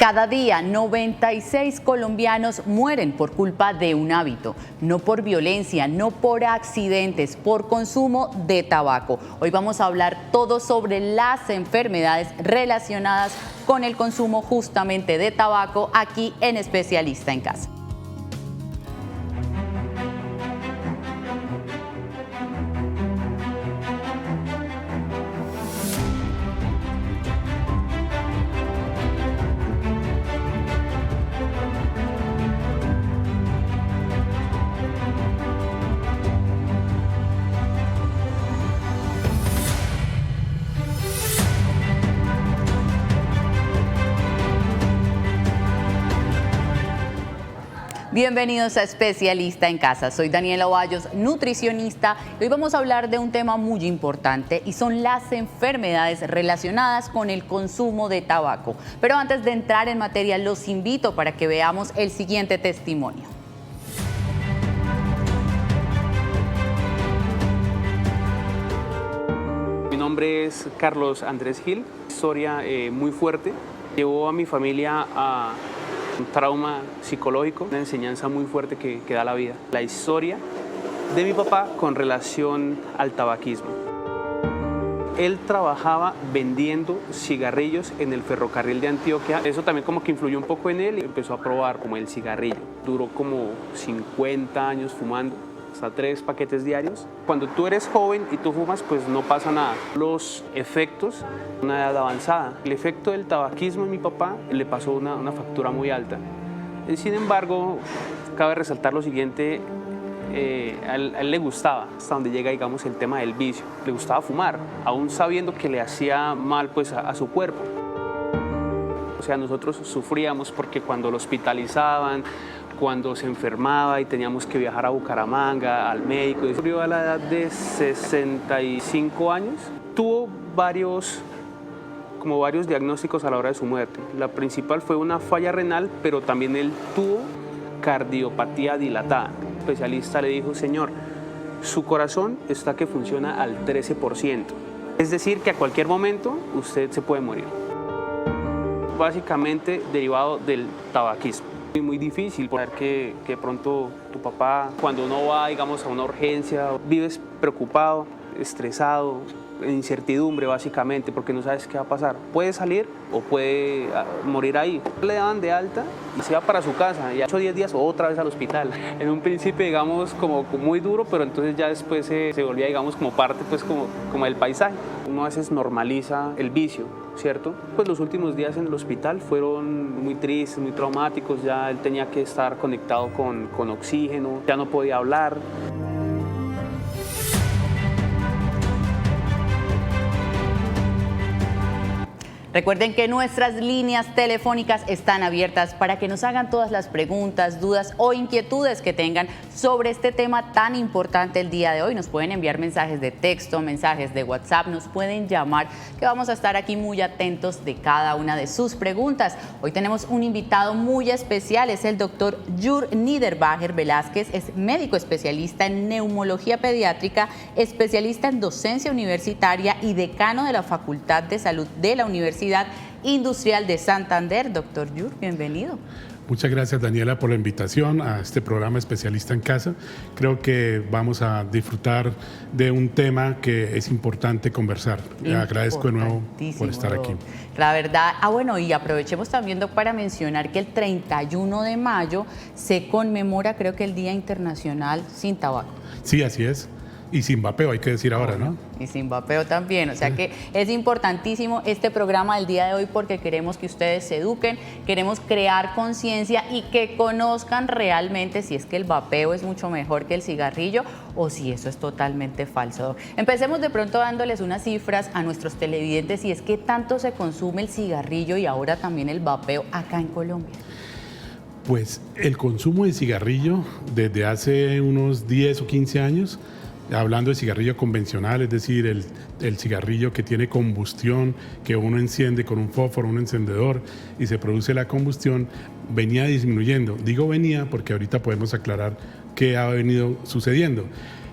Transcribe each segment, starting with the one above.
Cada día 96 colombianos mueren por culpa de un hábito, no por violencia, no por accidentes, por consumo de tabaco. Hoy vamos a hablar todo sobre las enfermedades relacionadas con el consumo justamente de tabaco aquí en Especialista en Casa. Bienvenidos a Especialista en Casa. Soy Daniela Ovallos, nutricionista, y hoy vamos a hablar de un tema muy importante y son las enfermedades relacionadas con el consumo de tabaco. Pero antes de entrar en materia, los invito para que veamos el siguiente testimonio. Mi nombre es Carlos Andrés Gil, historia muy fuerte. Llevó a mi familia a un trauma psicológico, una enseñanza muy fuerte que da la vida. La historia de mi papá con relación al tabaquismo. Él trabajaba vendiendo cigarrillos en el ferrocarril de Antioquia. Eso también como que influyó un poco en él y empezó a probar como el cigarrillo. Duró como 50 años fumando, hasta 3 paquetes diarios. Cuando tú eres joven y tú fumas, pues no pasa nada. Los efectos, una edad avanzada. El efecto del tabaquismo en mi papá le pasó una factura muy alta. Sin embargo, cabe resaltar lo siguiente, a él le gustaba, hasta donde llega, digamos, el tema del vicio. Le gustaba fumar, aún sabiendo que le hacía mal pues, a su cuerpo. O sea, nosotros sufríamos porque cuando lo hospitalizaban, cuando se enfermaba y teníamos que viajar a Bucaramanga, al médico, y murió a la edad de 65 años. Tuvo varios diagnósticos a la hora de su muerte. La principal fue una falla renal, pero también él tuvo cardiopatía dilatada. El especialista le dijo: señor, su corazón está que funciona al 13%. Es decir, que a cualquier momento usted se puede morir. Básicamente derivado del tabaquismo. Muy difícil poder que pronto tu papá, cuando uno va, digamos, a una urgencia, vives preocupado, estresado, en incertidumbre básicamente, porque no sabes qué va a pasar. Puede salir o puede morir ahí. Le daban de alta y se iba para su casa, y 8 o 10 días otra vez al hospital. En un principio, digamos, como muy duro, pero entonces ya después se volvía, digamos, como parte, pues como del paisaje. Uno a veces normaliza el vicio, ¿cierto? Pues los últimos días en el hospital fueron muy tristes, muy traumáticos. Ya él tenía que estar conectado con oxígeno, ya no podía hablar. Recuerden que nuestras líneas telefónicas están abiertas para que nos hagan todas las preguntas, dudas o inquietudes que tengan sobre este tema tan importante el día de hoy. Nos pueden enviar mensajes de texto, mensajes de WhatsApp, nos pueden llamar, que vamos a estar aquí muy atentos de cada una de sus preguntas. Hoy tenemos un invitado muy especial, es el doctor Jur Niederbacher Velázquez, es médico especialista en neumología pediátrica, especialista en docencia universitaria y decano de la Facultad de Salud de la Universidad Industrial de Santander. Doctor Jur, bienvenido. Muchas gracias, Daniela, por la invitación a este programa Especialista en Casa. Creo que vamos a disfrutar de un tema que es importante conversar. Le agradezco de nuevo por estar aquí. La verdad, bueno, y aprovechemos también, Doc, para mencionar que el 31 de mayo se conmemora, creo que el Día Internacional sin Tabaco. Sí, así es. Y sin vapeo, hay que decir ahora, ¿no? Y sin vapeo también, o sea que es importantísimo este programa del día de hoy porque queremos que ustedes se eduquen, queremos crear conciencia y que conozcan realmente si es que el vapeo es mucho mejor que el cigarrillo o si eso es totalmente falso. Empecemos de pronto dándoles unas cifras a nuestros televidentes y es que tanto se consume el cigarrillo y ahora también el vapeo acá en Colombia. Pues el consumo de cigarrillo desde hace unos 10 o 15 años, hablando de cigarrillo convencional, es decir, el cigarrillo que tiene combustión, que uno enciende con un fósforo, un encendedor y se produce la combustión, venía disminuyendo. Digo venía porque ahorita podemos aclarar qué ha venido sucediendo.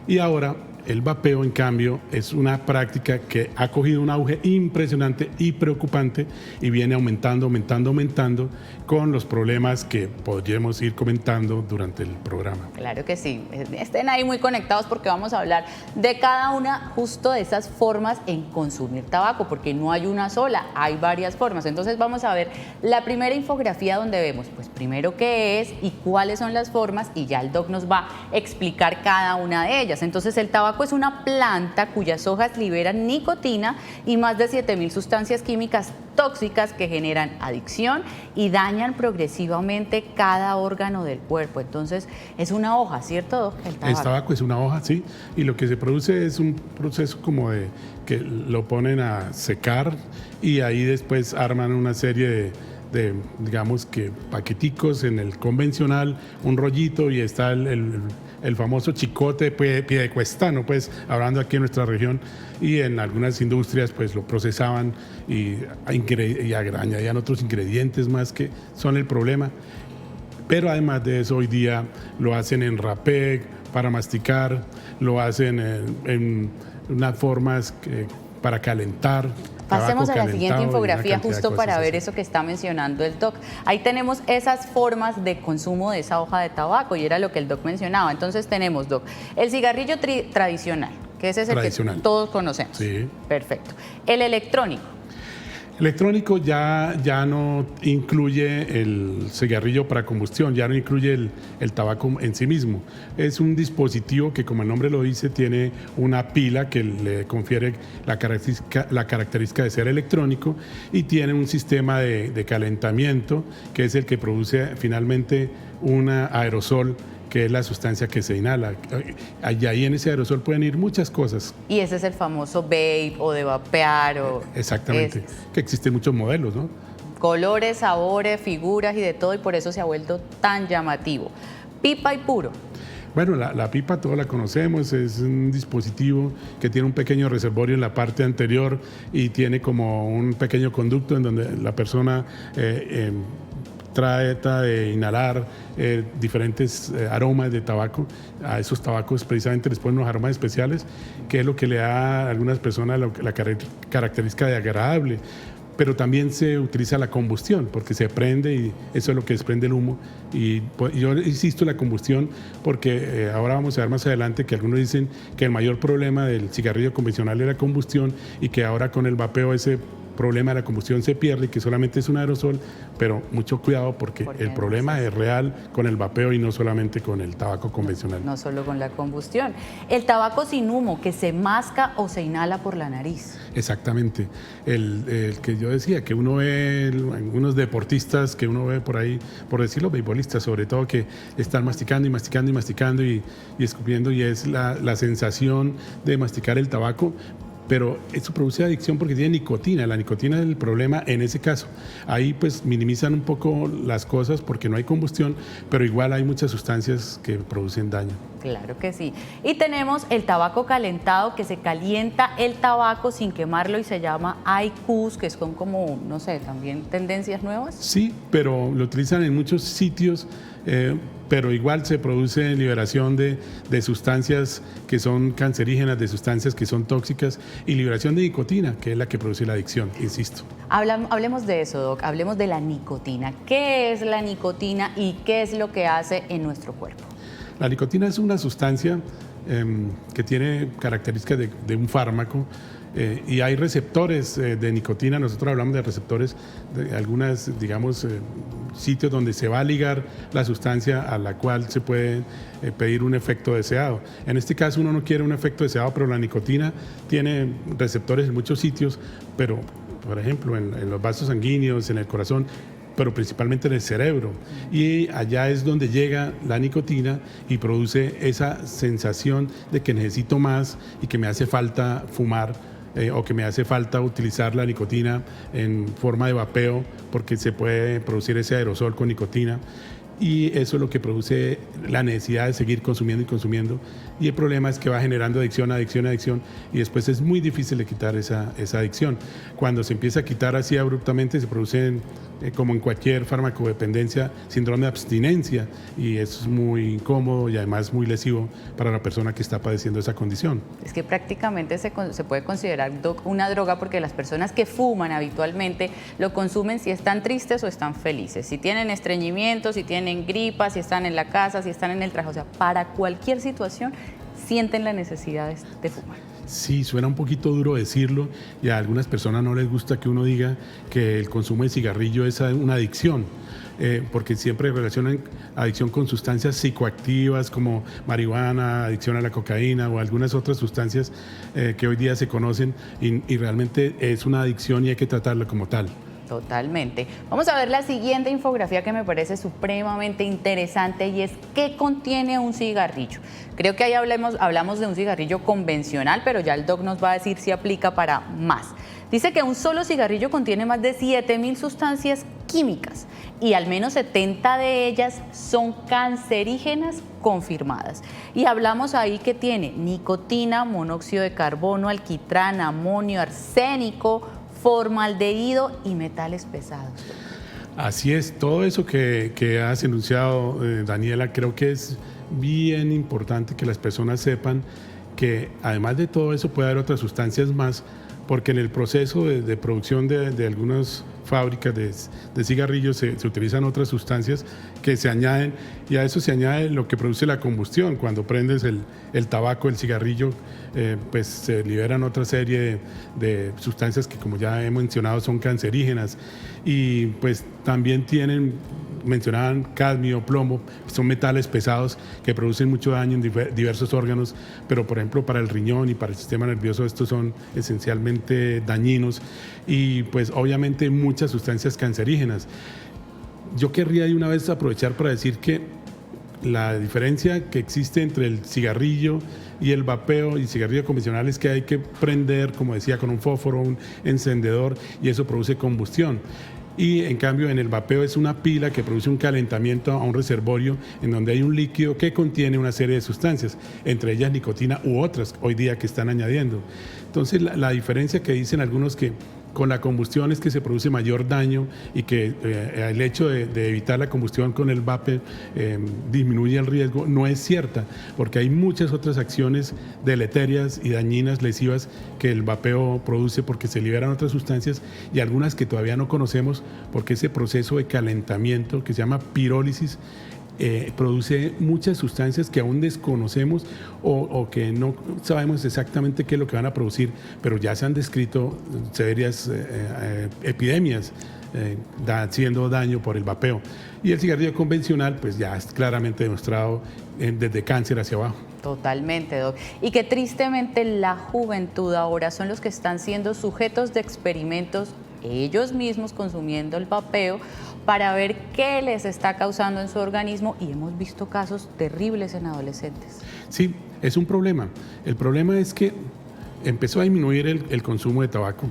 Y ahora El vapeo, en cambio, es una práctica que ha cogido un auge impresionante y preocupante y viene aumentando con los problemas que podríamos ir comentando durante el programa. Claro que sí. Estén ahí muy conectados porque vamos a hablar de cada una justo de esas formas en consumir tabaco, porque no hay una sola, hay varias formas. Entonces vamos a ver la primera infografía donde vemos, pues primero qué es y cuáles son las formas, y ya el doc nos va a explicar cada una de ellas. Entonces el tabaco es una planta cuyas hojas liberan nicotina y más de 7.000 sustancias químicas tóxicas que generan adicción y dañan progresivamente cada órgano del cuerpo. Entonces es una hoja, ¿cierto, doc? El tabaco es una hoja, sí, y lo que se produce es un proceso como de que lo ponen a secar y ahí después arman una serie de digamos que paqueticos en el convencional, un rollito, y está el famoso chicote piedecuestano, pues hablando aquí en nuestra región, y en algunas industrias pues lo procesaban y añadían otros ingredientes más que son el problema. Pero además de eso, hoy día lo hacen en rapé para masticar, lo hacen en unas formas para calentar. Pasemos a la siguiente infografía justo para ver eso que está mencionando el doc. Ahí tenemos esas formas de consumo de esa hoja de tabaco y era lo que el doc mencionaba. Entonces tenemos, doc, el cigarrillo tradicional, que ese es el que todos conocemos. Sí. Perfecto. El electrónico. Electrónico ya no incluye el cigarrillo para combustión, ya no incluye el tabaco en sí mismo. Es un dispositivo que, como el nombre lo dice, tiene una pila que le confiere la característica de ser electrónico y tiene un sistema de calentamiento que es el que produce finalmente un aerosol, que es la sustancia que se inhala. Y ahí en ese aerosol pueden ir muchas cosas. Y ese es el famoso vape o de vapear. Exactamente, que existen muchos modelos, ¿no? Colores, sabores, figuras y de todo, y por eso se ha vuelto tan llamativo. Pipa y puro. Bueno, la pipa todos la conocemos, es un dispositivo que tiene un pequeño reservorio en la parte anterior y tiene como un pequeño conducto en donde la persona trata de inhalar diferentes aromas de tabaco. A esos tabacos precisamente les ponen unos aromas especiales, que es lo que le da a algunas personas la característica de agradable. Pero también se utiliza la combustión, porque se prende y eso es lo que desprende el humo. Y yo insisto en la combustión porque ahora vamos a ver más adelante que algunos dicen que el mayor problema del cigarrillo convencional es la combustión y que ahora con el vapeo ese problema de la combustión se pierde y que solamente es un aerosol, pero mucho cuidado porque el problema es real con el vapeo y no solamente con el tabaco convencional. No solo con la combustión. El tabaco sin humo, que se masca o se inhala por la nariz. Exactamente. El que yo decía, que uno ve algunos deportistas que uno ve por ahí, por decirlo, beisbolistas sobre todo, que están masticando y masticando y masticando y escupiendo, y es la sensación de masticar el tabaco. Pero eso produce adicción porque tiene nicotina. La nicotina es el problema en ese caso. Ahí pues minimizan un poco las cosas porque no hay combustión, pero igual hay muchas sustancias que producen daño. Claro que sí. Y tenemos el tabaco calentado, que se calienta el tabaco sin quemarlo y se llama IQOS, que son como, no sé, también tendencias nuevas. Sí, pero lo utilizan en muchos sitios, pero igual se produce liberación de sustancias que son cancerígenas, de sustancias que son tóxicas y liberación de nicotina, que es la que produce la adicción, insisto. Hablemos de eso, doc, hablemos de la nicotina. ¿Qué es la nicotina y qué es lo que hace en nuestro cuerpo? La nicotina es una sustancia que tiene características de un fármaco y hay receptores de nicotina. Nosotros hablamos de receptores de algunas, digamos, sitios donde se va a ligar la sustancia a la cual se puede pedir un efecto deseado. En este caso uno no quiere un efecto deseado, pero la nicotina tiene receptores en muchos sitios, pero por ejemplo en los vasos sanguíneos, en el corazón, pero principalmente en el cerebro. Y allá es donde llega la nicotina y produce esa sensación de que necesito más y que me hace falta fumar o que me hace falta utilizar la nicotina en forma de vapeo porque se puede producir ese aerosol con nicotina. y eso es lo que produce la necesidad de seguir consumiendo y consumiendo, y el problema es que va generando adicción, adicción, adicción, y después es muy difícil de quitar esa adicción. Cuando se empieza a quitar así abruptamente se producen, como en cualquier farmacodependencia, síndrome de abstinencia, y eso es muy incómodo y además muy lesivo para la persona que está padeciendo esa condición. Es que prácticamente se puede considerar una droga porque las personas que fuman habitualmente lo consumen si están tristes o están felices, si tienen estreñimiento, si tienen gripa, si están en la casa, si están en el trabajo, o sea, para cualquier situación sienten la necesidad de fumar. Sí, suena un poquito duro decirlo y a algunas personas no les gusta que uno diga que el consumo de cigarrillo es una adicción, porque siempre relacionan adicción con sustancias psicoactivas como marihuana, adicción a la cocaína o algunas otras sustancias que hoy día se conocen y realmente es una adicción y hay que tratarla como tal. Totalmente. Vamos a ver la siguiente infografía que me parece supremamente interesante y es ¿qué contiene un cigarrillo? Creo que ahí hablamos de un cigarrillo convencional, pero ya el doc nos va a decir si aplica para más. Dice que un solo cigarrillo contiene más de 7.000 sustancias químicas y al menos 70 de ellas son cancerígenas confirmadas. Y hablamos ahí que tiene nicotina, monóxido de carbono, alquitrán, amonio, arsénico, formaldehído y metales pesados. Así es, todo eso que has enunciado, Daniela, creo que es bien importante que las personas sepan que además de todo eso puede haber otras sustancias más, porque en el proceso de producción de algunas fábricas de cigarrillos se utilizan otras sustancias que se añaden, y a eso se añade lo que produce la combustión. Cuando prendes el tabaco, el cigarrillo, pues se liberan otra serie de sustancias que, como ya he mencionado, son cancerígenas, y pues también mencionaban cadmio, plomo, son metales pesados que producen mucho daño en diversos órganos, pero por ejemplo para el riñón y para el sistema nervioso estos son esencialmente dañinos, y pues obviamente muchas sustancias cancerígenas. Yo querría de una vez aprovechar para decir que la diferencia que existe entre el cigarrillo y el vapeo y cigarrillo convencional es que hay que prender, como decía, con un fósforo, un encendedor, y eso produce combustión. Y en cambio en el vapeo es una pila que produce un calentamiento a un reservorio en donde hay un líquido que contiene una serie de sustancias, entre ellas nicotina u otras hoy día que están añadiendo. Entonces la diferencia que dicen algunos que con la combustión es que se produce mayor daño y que el hecho de evitar la combustión con el vapeo disminuye el riesgo, no es cierta, porque hay muchas otras acciones deleterias y dañinas, lesivas, que el vapeo produce porque se liberan otras sustancias y algunas que todavía no conocemos, porque ese proceso de calentamiento que se llama pirólisis produce muchas sustancias que aún desconocemos o que no sabemos exactamente qué es lo que van a producir, pero ya se han descrito serias epidemias haciendo daño por el vapeo. Y el cigarrillo convencional pues ya es claramente demostrado desde cáncer hacia abajo. Totalmente, doc. Y que tristemente la juventud ahora son los que están siendo sujetos de experimentos ellos mismos consumiendo el vapeo para ver qué les está causando en su organismo, y hemos visto casos terribles en adolescentes. Sí, es un problema. El problema es que empezó a disminuir el consumo de tabaco,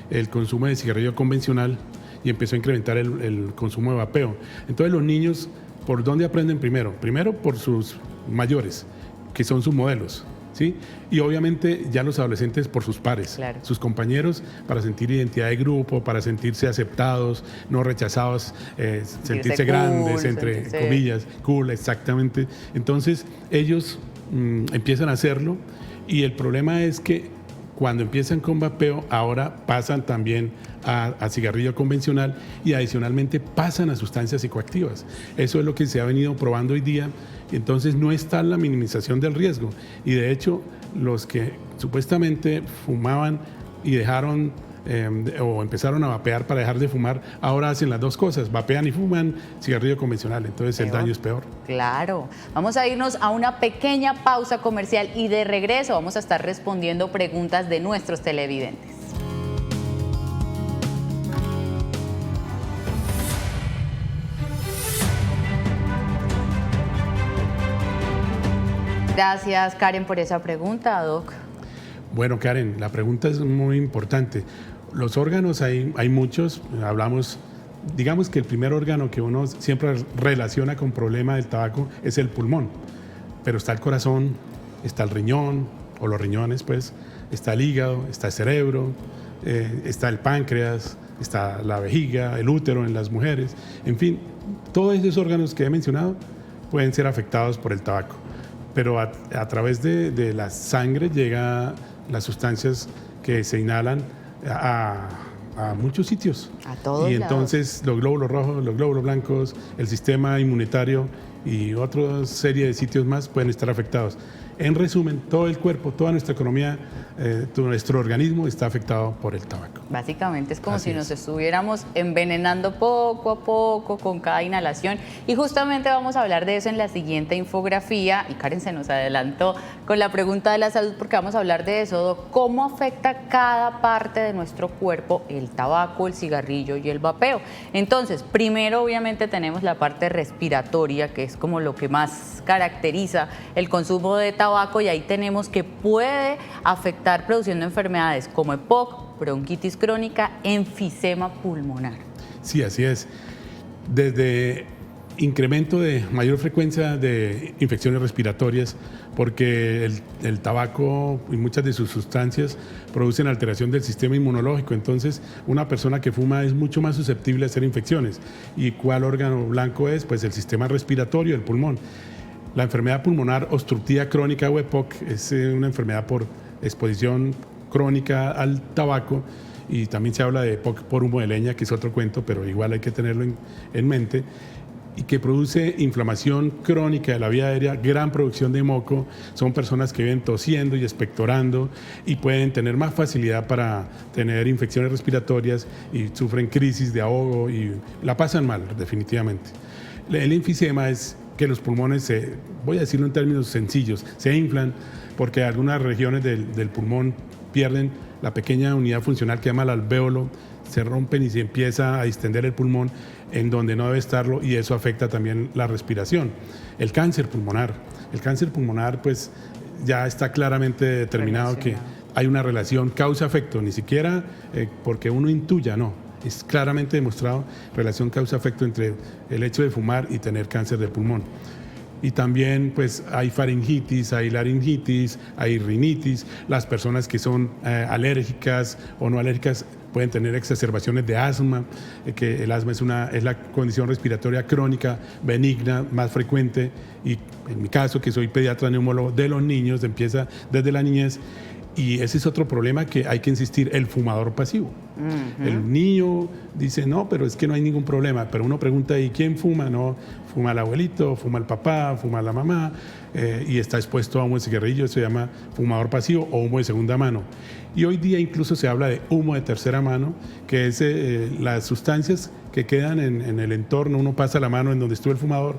el consumo de cigarrillo convencional, y empezó a incrementar el consumo de vapeo. Entonces los niños, ¿por dónde aprenden primero? Primero por sus mayores, que son sus modelos, ¿sí? Y obviamente ya los adolescentes por sus pares, claro, sus compañeros, para sentir identidad de grupo, para sentirse aceptados, no rechazados, sentirse grandes, entre comillas, cool, exactamente. Entonces ellos empiezan a hacerlo, y el problema es que cuando empiezan con vapeo, ahora pasan también a cigarrillo convencional y adicionalmente pasan a sustancias psicoactivas. Eso es lo que se ha venido probando hoy día. Entonces no está la minimización del riesgo, y de hecho los que supuestamente fumaban y dejaron o empezaron a vapear para dejar de fumar, ahora hacen las dos cosas, vapean y fuman cigarrillo convencional, entonces peor. El daño es peor. Claro, vamos a irnos a una pequeña pausa comercial y de regreso vamos a estar respondiendo preguntas de nuestros televidentes. Gracias, Karen, por esa pregunta, doc. Bueno, Karen, la pregunta es muy importante. Los órganos hay muchos, hablamos digamos que el primer órgano que uno siempre relaciona con problema del tabaco es el pulmón, pero está el corazón, está el riñón, o los riñones pues, está el hígado, está el cerebro, está el páncreas, está la vejiga, el útero en las mujeres, en fin, todos esos órganos que he mencionado pueden ser afectados por el tabaco, pero a través de la sangre llegan las sustancias que se inhalan a muchos sitios. A todos y entonces los glóbulos rojos, los glóbulos blancos, el sistema inmunitario y otra serie de sitios más pueden estar afectados. En resumen, todo el cuerpo, toda nuestra economía, nuestro organismo está afectado por el tabaco. Básicamente es como Así si nos es. estuviéramos envenenando poco a poco con cada inhalación. Y justamente vamos a hablar de eso en la siguiente infografía. Y Karen se nos adelantó con la pregunta de la salud porque vamos a hablar de eso. ¿Cómo afecta cada parte de nuestro cuerpo el tabaco, el cigarrillo y el vapeo? Entonces, primero obviamente tenemos la parte respiratoria, que es como lo que más caracteriza el consumo de tabaco, y ahí tenemos que puede afectar produciendo enfermedades como EPOC, bronquitis crónica, enfisema pulmonar. Sí, así es. Desde incremento de mayor frecuencia de infecciones respiratorias, porque el tabaco y muchas de sus sustancias producen alteración del sistema inmunológico. Entonces, una persona que fuma es mucho más susceptible a hacer infecciones. ¿Y cuál órgano blanco es? Pues el sistema respiratorio, el pulmón. La enfermedad pulmonar obstructiva crónica o EPOC es una enfermedad por exposición crónica al tabaco, y también se habla de EPOC por humo de leña, que es otro cuento, pero igual hay que tenerlo en mente, y que produce inflamación crónica de la vía aérea, gran producción de moco. Son personas que viven tosiendo y expectorando y pueden tener más facilidad para tener infecciones respiratorias y sufren crisis de ahogo y la pasan mal, definitivamente. El enfisema es que los pulmones, voy a decirlo en términos sencillos, se inflan porque algunas regiones del pulmón pierden la pequeña unidad funcional que llama el alvéolo, se rompen y se empieza a distender el pulmón en donde no debe estarlo, y eso afecta también la respiración. El cáncer pulmonar pues ya está claramente determinado que hay una relación causa-efecto, ni siquiera porque uno intuya, no. Es claramente demostrado relación causa-efecto entre el hecho de fumar y tener cáncer de pulmón. Y también pues hay faringitis, hay laringitis, hay rinitis. Las personas que son alérgicas o no alérgicas pueden tener exacerbaciones de asma, que el asma es la condición respiratoria crónica benigna más frecuente, y en mi caso, que soy pediatra neumólogo de los niños, empieza desde la niñez. Y ese es otro problema que hay que insistir, el fumador pasivo. El niño dice, no, pero es que no hay ningún problema. Pero uno pregunta, ¿y quién fuma? No, fuma el abuelito, fuma el papá, fuma la mamá, y está expuesto a humo de cigarrillo. Eso se llama fumador pasivo o humo de segunda mano. Y hoy día incluso se habla de humo de tercera mano, que es las sustancias que quedan en el entorno. Uno pasa la mano en donde estuvo el fumador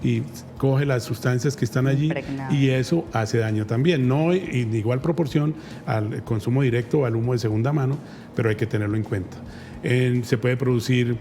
y coge las sustancias que están allí, y eso hace daño también, no en igual proporción al consumo directo o al humo de segunda mano, pero hay que tenerlo en cuenta. Se puede producir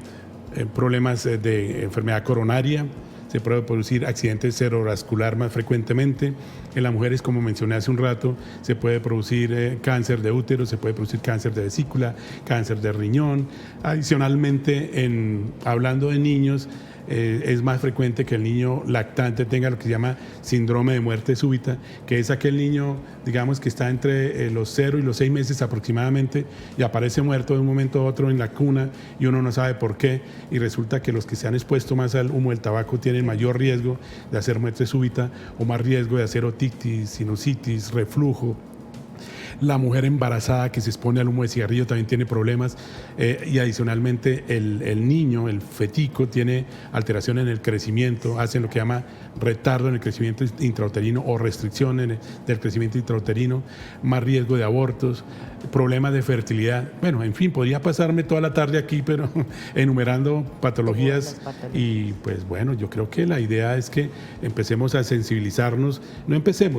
problemas de enfermedad coronaria, se puede producir accidentes cerebrovascular más frecuentemente. En las mujeres, como mencioné hace un rato, se puede producir cáncer de útero, se puede producir cáncer de vesícula, cáncer de riñón. Adicionalmente, hablando de niños, es más frecuente que el niño lactante tenga lo que se llama síndrome de muerte súbita, que es aquel niño, digamos, que está entre los 0 y los 6 meses aproximadamente y aparece muerto de un momento a otro en la cuna y uno no sabe por qué, y resulta que los que se han expuesto más al humo del tabaco tienen mayor riesgo de hacer muerte súbita o más riesgo de hacer otitis, sinusitis, reflujo. La mujer embarazada que se expone al humo de cigarrillo también tiene problemas, y adicionalmente el niño, el fetico, tiene alteración en el crecimiento, hacen lo que llama retardo en el crecimiento intrauterino o restricción del crecimiento intrauterino, más riesgo de abortos, problemas de fertilidad. Bueno, en fin, podría pasarme toda la tarde aquí, pero enumerando patologías. Y pues bueno, yo creo que la idea es que empecemos a sensibilizarnos,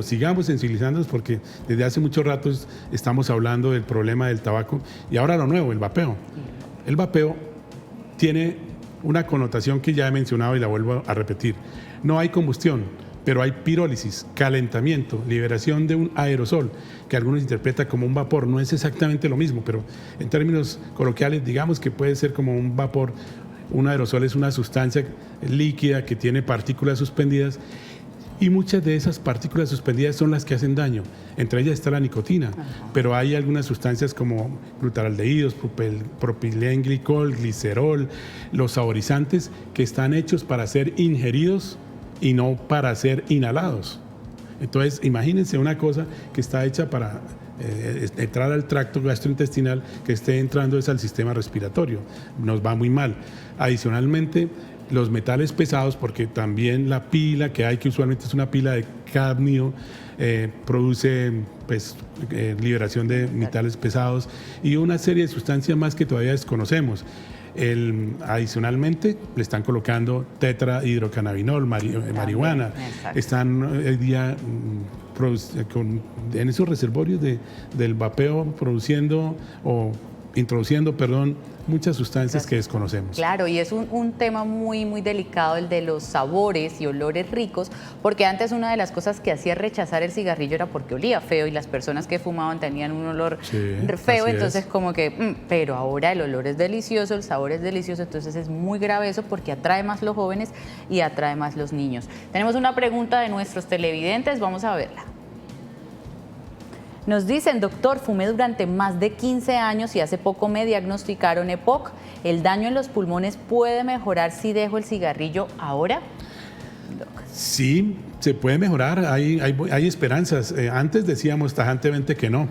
sigamos sensibilizándonos, porque desde hace mucho rato estamos hablando del problema del tabaco. Y ahora lo nuevo, el vapeo. El vapeo tiene una connotación que ya he mencionado y la vuelvo a repetir. No hay combustión, pero hay pirólisis, calentamiento, liberación de un aerosol, que algunos interpretan como un vapor. No es exactamente lo mismo, pero en términos coloquiales digamos que puede ser como un vapor un aerosol es una sustancia líquida que tiene partículas suspendidas y muchas de esas partículas suspendidas son las que hacen daño. Entre ellas está la nicotina, pero hay algunas sustancias como glutaraldehídos, propilenglicol, glicerol, los saborizantes que están hechos para ser ingeridos y no para ser inhalados. Entonces, imagínense una cosa que está hecha para entrar al tracto gastrointestinal, que esté entrando es al sistema respiratorio. Nos va muy mal. Adicionalmente, los metales pesados, porque también la pila que hay, que usualmente es una pila de cadmio, produce pues, liberación de metales pesados y una serie de sustancias más que todavía desconocemos. Adicionalmente le están colocando tetrahidrocannabinol, marihuana. Exacto. Están hoy día en esos reservorios del vapeo produciendo o introduciendo, muchas sustancias que desconocemos. Claro, y es un tema muy, muy delicado el de los sabores y olores ricos, porque antes una de las cosas que hacía rechazar el cigarrillo era porque olía feo y las personas que fumaban tenían un olor feo, entonces como que, pero ahora el olor es delicioso, el sabor es delicioso, entonces es muy grave eso porque atrae más los jóvenes y atrae más los niños. Tenemos una pregunta de nuestros televidentes, vamos a verla. Nos dicen, doctor, fumé durante más de 15 años y hace poco me diagnosticaron EPOC. ¿El daño en los pulmones puede mejorar si dejo el cigarrillo ahora? Sí, se puede mejorar, hay esperanzas. Antes decíamos tajantemente que no.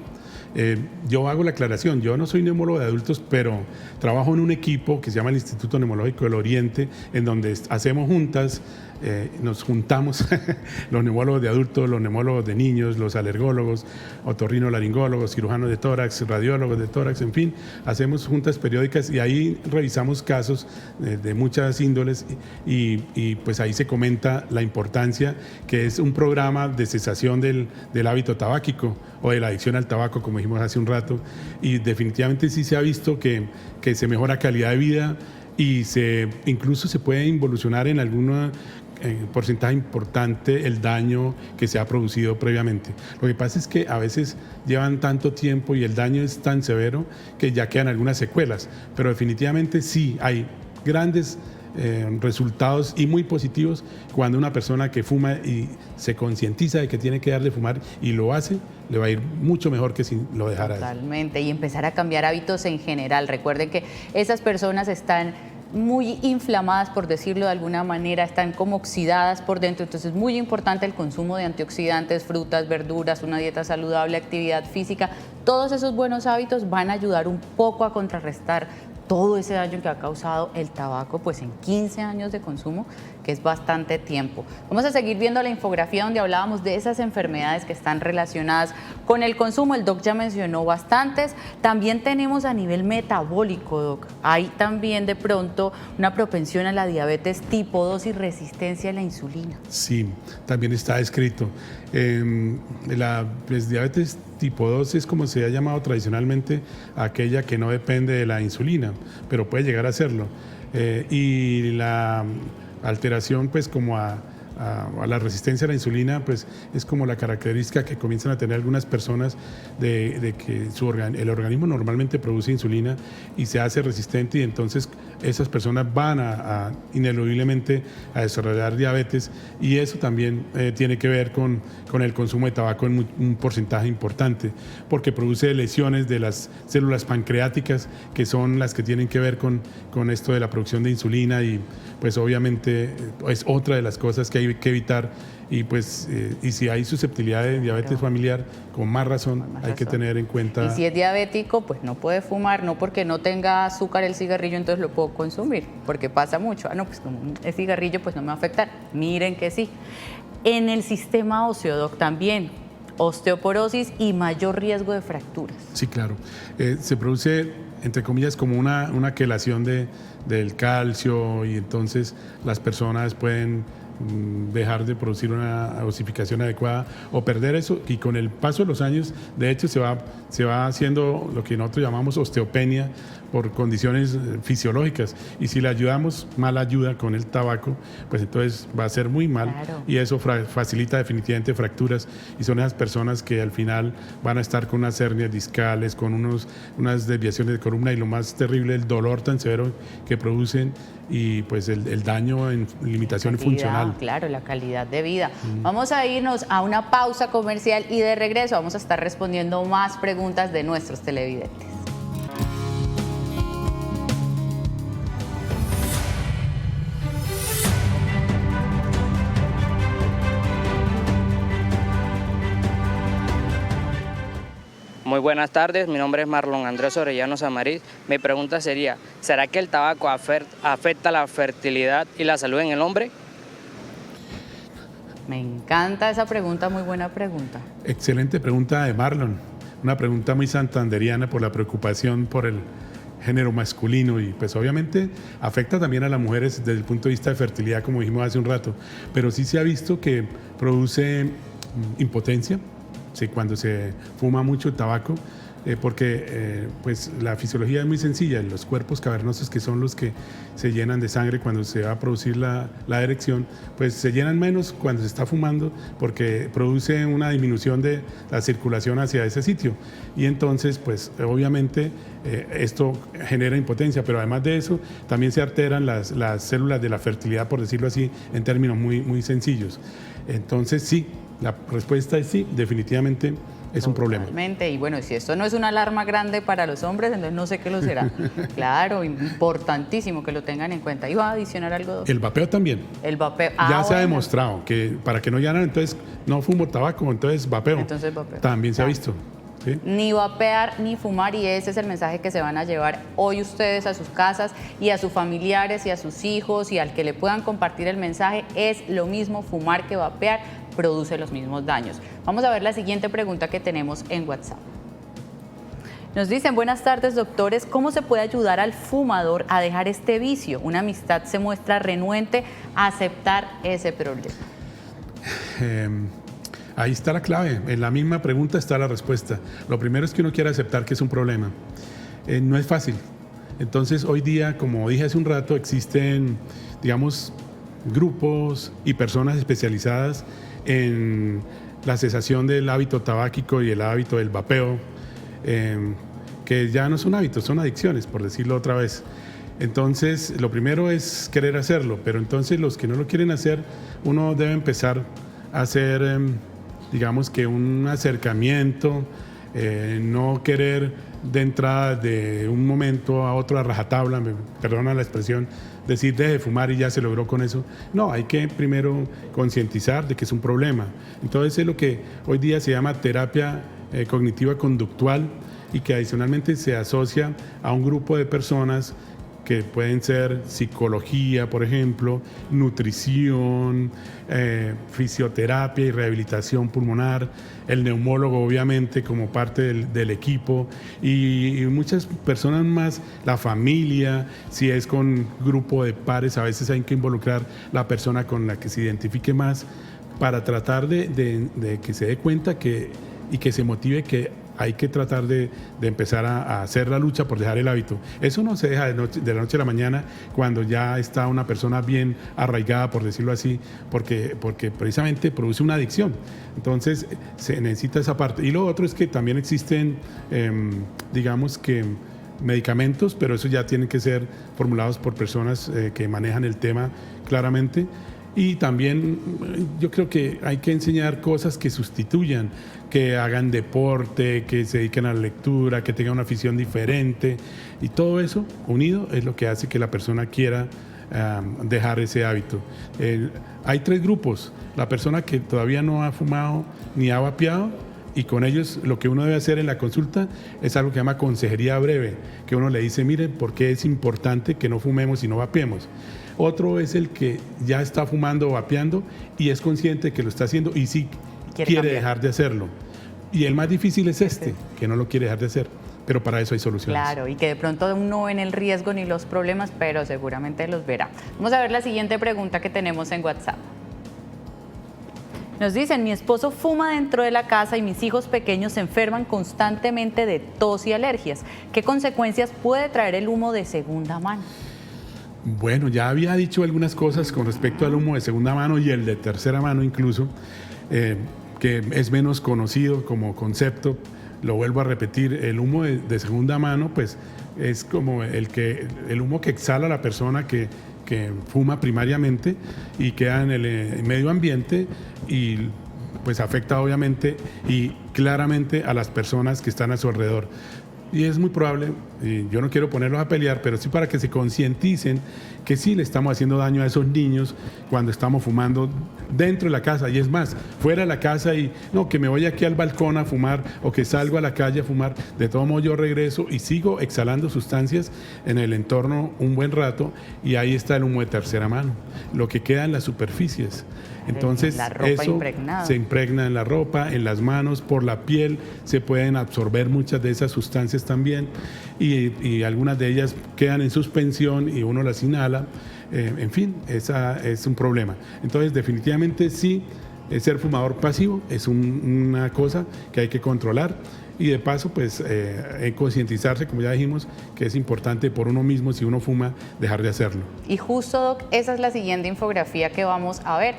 Yo hago la aclaración, yo no soy neumólogo de adultos, pero trabajo en un equipo que se llama el Instituto Neumológico del Oriente, en donde hacemos juntas, nos juntamos los neumólogos de adultos, los neumólogos de niños, los alergólogos, otorrinolaringólogos, cirujanos de tórax, radiólogos de tórax, en fin, hacemos juntas periódicas y ahí revisamos casos de muchas índoles y pues ahí se comenta la importancia que es un programa de cesación del hábito tabáquico o de la adicción al tabaco, como dijimos hace un rato, y definitivamente sí se ha visto que se mejora calidad de vida y incluso se puede involucionar en algún porcentaje importante el daño que se ha producido previamente. Lo que pasa es que a veces llevan tanto tiempo y el daño es tan severo que ya quedan algunas secuelas, pero definitivamente sí hay grandes resultados y muy positivos cuando una persona que fuma y se concientiza de que tiene que dejar de fumar y lo hace, le va a ir mucho mejor que si lo dejara. Totalmente, y empezar a cambiar hábitos en general. Recuerden que esas personas están muy inflamadas, por decirlo de alguna manera, están como oxidadas por dentro, entonces es muy importante el consumo de antioxidantes, frutas, verduras, una dieta saludable, actividad física. Todos esos buenos hábitos van a ayudar un poco a contrarrestar todo ese daño que ha causado el tabaco pues en 15 años de consumo, que es bastante tiempo. Vamos a seguir viendo la infografía donde hablábamos de esas enfermedades que están relacionadas con el consumo. El doc ya mencionó bastantes. También tenemos a nivel metabólico, doc. Hay también de pronto una propensión a la diabetes tipo 2 y resistencia a la insulina. Sí, también está escrito. La diabetes tipo 2 es como se ha llamado tradicionalmente aquella que no depende de la insulina, pero puede llegar a serlo. Y la alteración pues como a la resistencia a la insulina pues es como la característica que comienzan a tener algunas personas de que el organismo normalmente produce insulina y se hace resistente y entonces esas personas van ineludiblemente a desarrollar diabetes y eso también tiene que ver con el consumo de tabaco en un porcentaje importante porque produce lesiones de las células pancreáticas que son las que tienen que ver con esto de la producción de insulina y pues obviamente es otra de las cosas que hay que evitar y pues y si hay susceptibilidad de diabetes familiar, con más razón hay que tener en cuenta. Y si es diabético, pues no puede fumar, no porque no tenga azúcar el cigarrillo, entonces lo puedo consumir, porque pasa mucho. Ah, no, pues como el cigarrillo pues no me va a afectar. Miren que sí. En el sistema óseo, doc, también osteoporosis y mayor riesgo de fracturas. Sí, claro. Se produce, entre comillas, como una quelación del calcio y entonces las personas pueden dejar de producir una osificación adecuada o perder eso y con el paso de los años de hecho se va haciendo lo que nosotros llamamos osteopenia por condiciones fisiológicas. Y si le ayudamos mal ayuda con el tabaco, pues entonces va a ser muy mal. Claro. Y eso facilita definitivamente fracturas. Y son esas personas que al final van a estar con unas hernias discales, con unas desviaciones de columna y lo más terrible, el dolor tan severo que producen y pues el daño en limitación funcional. Claro, la calidad de vida. Vamos a irnos a una pausa comercial y de regreso vamos a estar respondiendo más preguntas de nuestros televidentes. Muy buenas tardes, mi nombre es Marlon Andrés Orellano Samariz. Mi pregunta sería, ¿será que el tabaco afecta la fertilidad y la salud en el hombre? Me encanta esa pregunta, muy buena pregunta. Excelente pregunta de Marlon. Una pregunta muy santanderiana por la preocupación por el género masculino y pues obviamente afecta también a las mujeres desde el punto de vista de fertilidad, como dijimos hace un rato, pero sí se ha visto que produce impotencia. Sí, cuando se fuma mucho tabaco, porque pues la fisiología es muy sencilla, los cuerpos cavernosos que son los que se llenan de sangre cuando se va a producir la erección, pues se llenan menos cuando se está fumando porque produce una disminución de la circulación hacia ese sitio y entonces pues obviamente esto genera impotencia, pero además de eso también se alteran las células de la fertilidad, por decirlo así, en términos muy sencillos. Entonces sí, la respuesta es sí, definitivamente es un problema. Totalmente, y bueno, si esto no es una alarma grande para los hombres, entonces no sé qué lo será. Claro, importantísimo que lo tengan en cuenta. ¿Iba a adicionar algo? El vapeo también. El vapeo. Ya se ha demostrado que para que no llanen, entonces no fumo tabaco, entonces vapeo. Entonces vapeo. También se ha visto. ¿Sí? Ni vapear ni fumar, y ese es el mensaje que se van a llevar hoy ustedes a sus casas y a sus familiares y a sus hijos y al que le puedan compartir el mensaje. Es lo mismo fumar que vapear, produce los mismos daños. Vamos a ver la siguiente pregunta que tenemos en WhatsApp. Nos dicen, buenas tardes doctores, ¿cómo se puede ayudar al fumador a dejar este vicio? Una amistad se muestra renuente a aceptar ese problema. Ahí está la clave, en la misma pregunta está la respuesta. Lo primero es que uno quiere aceptar que es un problema. No es fácil. Entonces hoy día, como dije hace un rato, existen, digamos, grupos y personas especializadas en la cesación del hábito tabáquico y el hábito del vapeo, que ya no son hábitos, son adicciones, por decirlo otra vez. Entonces, lo primero es querer hacerlo, pero entonces los que no lo quieren hacer, uno debe empezar a hacer, digamos que un acercamiento, no querer de entrada de un momento a otro a rajatabla, perdona la expresión, decir deje de fumar y ya se logró con eso. No, hay que primero concientizar de que es un problema. Entonces es lo que hoy día se llama terapia cognitiva conductual y que adicionalmente se asocia a un grupo de personas que pueden ser psicología, por ejemplo, nutrición, fisioterapia y rehabilitación pulmonar, el neumólogo obviamente como parte del equipo y muchas personas más, la familia, si es con grupo de pares, a veces hay que involucrar la persona con la que se identifique más para tratar de que se dé cuenta y que se motive que hay que tratar de empezar a hacer la lucha por dejar el hábito. Eso no se deja de la noche a la mañana cuando ya está una persona bien arraigada, por decirlo así, porque precisamente produce una adicción. Entonces se necesita esa parte. Y lo otro es que también existen, digamos que medicamentos, pero eso ya tienen que ser formulados por personas que manejan el tema claramente. Y también yo creo que hay que enseñar cosas que sustituyan, que hagan deporte, que se dediquen a la lectura, que tengan una afición diferente. Y todo eso unido es lo que hace que la persona quiera dejar ese hábito. Hay tres grupos. La persona que todavía no ha fumado ni ha vapeado, y con ellos lo que uno debe hacer en la consulta es algo que se llama consejería breve, que uno le dice, mire, ¿por qué es importante que no fumemos y no vapeemos? Otro es el que ya está fumando o vapeando y es consciente que lo está haciendo y sí quiere dejar de hacerlo. Y el más difícil es que no lo quiere dejar de hacer, pero para eso hay soluciones. Claro, y que de pronto no ven el riesgo ni los problemas, pero seguramente los verá. Vamos a ver la siguiente pregunta que tenemos en WhatsApp. Nos dicen, mi esposo fuma dentro de la casa y mis hijos pequeños se enferman constantemente de tos y alergias. ¿Qué consecuencias puede traer el humo de segunda mano? Bueno, ya había dicho algunas cosas con respecto al humo de segunda mano y el de tercera mano incluso, que es menos conocido como concepto. Lo vuelvo a repetir, el humo de segunda mano pues es como el humo que exhala la persona que fuma primariamente y queda en el medio ambiente y pues afecta obviamente y claramente a las personas que están a su alrededor. Y es muy probable, y yo no quiero ponerlos a pelear, pero sí para que se concienticen que sí le estamos haciendo daño a esos niños cuando estamos fumando dentro de la casa. Y es más, fuera de la casa y no, que me voy aquí al balcón a fumar o que salgo a la calle a fumar. De todo modo yo regreso y sigo exhalando sustancias en el entorno un buen rato y ahí está el humo de tercera mano, lo que queda en las superficies. Entonces eso se impregna en la ropa, en las manos, por la piel, se pueden absorber muchas de esas sustancias también y algunas de ellas quedan en suspensión y uno las inhala. En fin, esa es un problema. Entonces definitivamente sí, ser fumador pasivo es una cosa que hay que controlar. Y de paso, pues, concientizarse, como ya dijimos, que es importante por uno mismo, si uno fuma, dejar de hacerlo. Y justo, Doc, esa es la siguiente infografía que vamos a ver.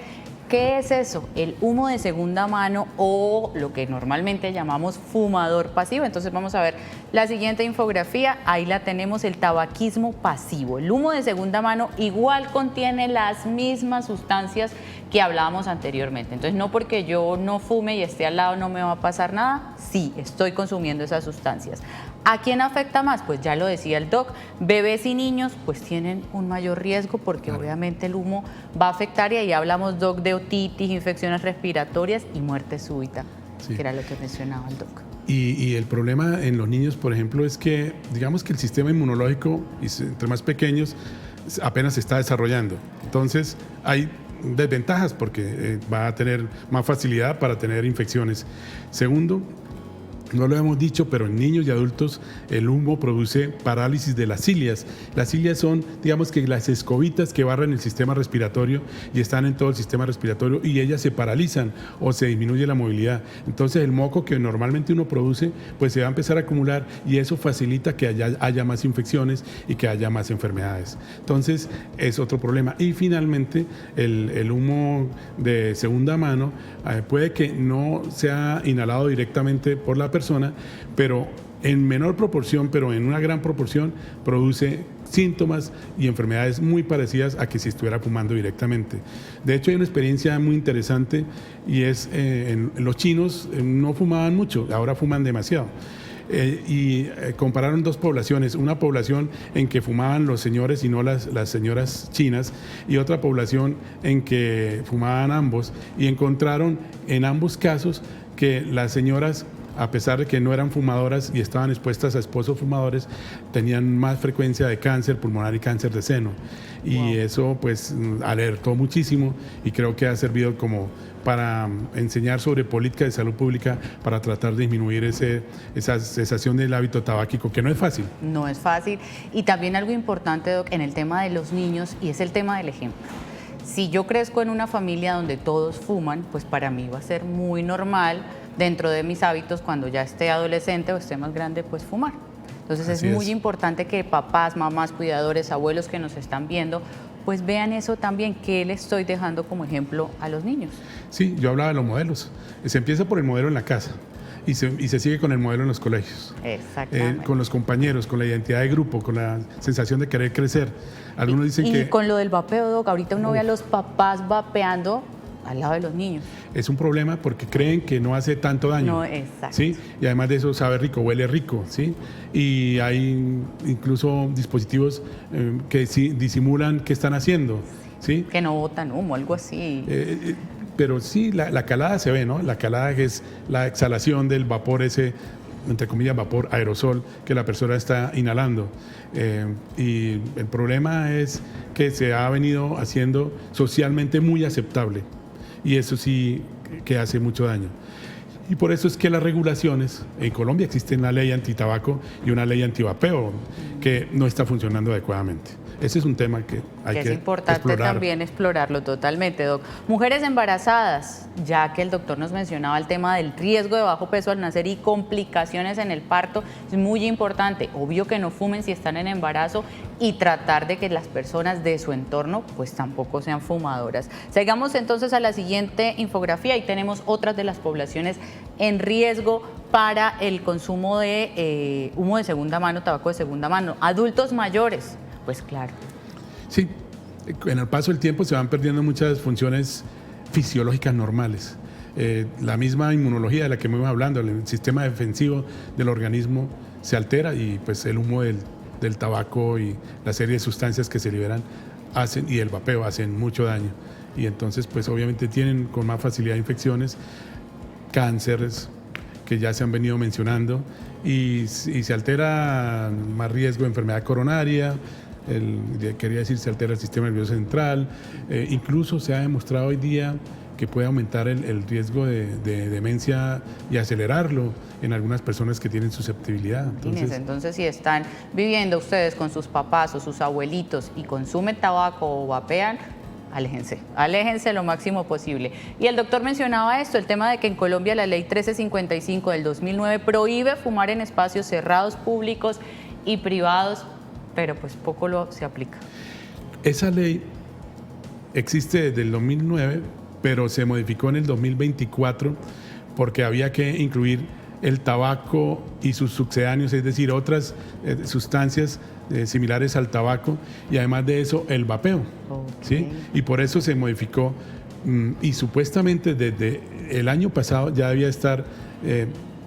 ¿Qué es eso? El humo de segunda mano o lo que normalmente llamamos fumador pasivo. Entonces vamos a ver la siguiente infografía. Ahí la tenemos, el tabaquismo pasivo. El humo de segunda mano igual contiene las mismas sustancias que hablábamos anteriormente. Entonces no porque yo no fume y esté al lado no me va a pasar nada. Sí, estoy consumiendo esas sustancias. ¿A quién afecta más? Pues ya lo decía el doc, bebés y niños pues tienen un mayor riesgo porque obviamente el humo va a afectar y ahí hablamos, doc, de otitis, infecciones respiratorias y muerte súbita, que era lo que mencionaba el doc. Y el problema en los niños, por ejemplo, es que digamos que el sistema inmunológico, entre más pequeños, apenas se está desarrollando. Entonces hay desventajas porque va a tener más facilidad para tener infecciones. Segundo, no lo hemos dicho, pero en niños y adultos el humo produce parálisis de las cilias. Las cilias son, digamos que las escobitas que barren el sistema respiratorio y están en todo el sistema respiratorio y ellas se paralizan o se disminuye la movilidad. Entonces el moco que normalmente uno produce, pues se va a empezar a acumular y eso facilita que haya más infecciones y que haya más enfermedades. Entonces es otro problema. Y finalmente el humo de segunda mano puede que no sea inhalado directamente por la persona, pero en menor proporción, pero en una gran proporción, produce síntomas y enfermedades muy parecidas a que si estuviera fumando directamente. De hecho, hay una experiencia muy interesante y es los chinos no fumaban mucho, ahora fuman demasiado. Compararon dos poblaciones, una población en que fumaban los señores y no las señoras chinas y otra población en que fumaban ambos y encontraron en ambos casos que las señoras, a pesar de que no eran fumadoras y estaban expuestas a esposos fumadores, tenían más frecuencia de cáncer pulmonar y cáncer de seno. Y eso pues alertó muchísimo y creo que ha servido como para enseñar sobre política de salud pública para tratar de disminuir esa cesación del hábito tabáquico, que no es fácil. No es fácil. Y también algo importante, doc, en el tema de los niños, y es el tema del ejemplo. Si yo crezco en una familia donde todos fuman, pues para mí va a ser muy normal dentro de mis hábitos cuando ya esté adolescente o esté más grande, pues fumar. Entonces es muy importante que papás, mamás, cuidadores, abuelos que nos están viendo, pues vean eso también, que le estoy dejando como ejemplo a los niños. Sí, yo hablaba de los modelos. Se empieza por el modelo en la casa y se sigue con el modelo en los colegios. Exactamente. Con los compañeros, con la identidad de grupo, con la sensación de querer crecer. Algunos dicen que... Y con lo del vapeo, doc, ahorita uno ve a los papás vapeando al lado de los niños. Es un problema porque creen que no hace tanto daño. No, exacto. ¿Sí? Y además de eso sabe rico, huele rico, ¿sí? Y hay incluso dispositivos que disimulan qué están haciendo, ¿sí? Que no botan humo, algo así. Pero sí, la calada se ve, ¿no? La calada es la exhalación del vapor ese, entre comillas, vapor aerosol que la persona está inhalando. Y el problema es que se ha venido haciendo socialmente muy aceptable. Y eso sí que hace mucho daño. Y por eso es que las regulaciones, en Colombia existe una ley antitabaco y una ley antivapeo que no está funcionando adecuadamente. ese es un tema que hay que es importante explorar. también explorarlo totalmente, Doc. Mujeres embarazadas, ya que el doctor nos mencionaba el tema del riesgo de bajo peso al nacer y complicaciones en el parto, es muy importante. Obvio que no fumen si están en embarazo y tratar de que las personas de su entorno pues tampoco sean fumadoras. Sigamos entonces a la siguiente infografía y tenemos otras de las poblaciones en riesgo para el consumo de humo de segunda mano, tabaco de segunda mano. Adultos mayores, pues claro. Sí, en el paso del tiempo se van perdiendo muchas funciones fisiológicas normales. La misma inmunología de la que hemos hablando, el sistema defensivo del organismo se altera y pues el humo del tabaco y la serie de sustancias que se liberan hacen, y el vapeo hacen mucho daño. Y entonces pues obviamente tienen con más facilidad infecciones, cánceres que ya se han venido mencionando, y se altera más riesgo de enfermedad coronaria, quería decir, se altera el sistema nervioso central, incluso se ha demostrado hoy día que puede aumentar el riesgo de demencia y acelerarlo en algunas personas que tienen susceptibilidad. Entonces, si están viviendo ustedes con sus papás o sus abuelitos y consumen tabaco o vapean, aléjense lo máximo posible. Y el doctor mencionaba esto, el tema de que en Colombia la ley 1355 del 2009 prohíbe fumar en espacios cerrados, públicos y privados, pero pues poco se aplica. Esa ley existe desde el 2009, pero se modificó en el 2024 porque había que incluir el tabaco y sus sucedáneos, es decir, otras sustancias similares al tabaco, y además de eso el vapeo. ¿Sí? Y por eso se modificó, y supuestamente desde el año pasado ya debía estar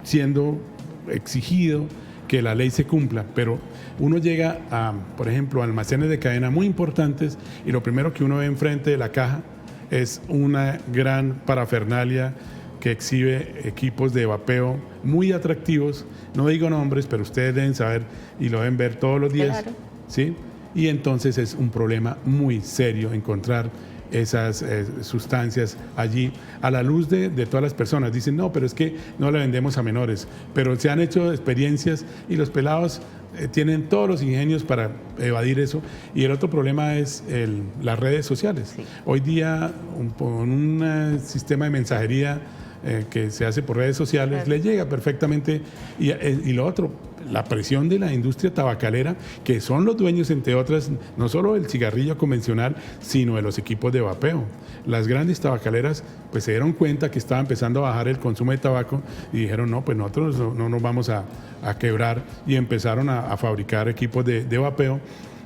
siendo exigido que la ley se cumpla, pero uno llega a, por ejemplo, almacenes de cadena muy importantes y lo primero que uno ve enfrente de la caja es una gran parafernalia que exhibe equipos de vapeo muy atractivos. No digo nombres, pero ustedes deben saber y lo deben ver todos los días. Claro. ¿Sí? Y entonces es un problema muy serio encontrar esas sustancias allí a la luz de todas las personas. Dicen, no, pero es que no le vendemos a menores. Pero se han hecho experiencias y los pelados tienen todos los ingenios para evadir eso. Y el otro problema es las redes sociales. Sí. Hoy día, con un sistema de mensajería que se hace por redes sociales, claro, le llega perfectamente. Y lo otro, la presión de la industria tabacalera, que son los dueños, entre otras, no solo del cigarrillo convencional, sino de los equipos de vapeo. Las grandes tabacaleras pues se dieron cuenta que estaba empezando a bajar el consumo de tabaco y dijeron, no, pues nosotros no nos vamos a quebrar, y empezaron a fabricar equipos de vapeo.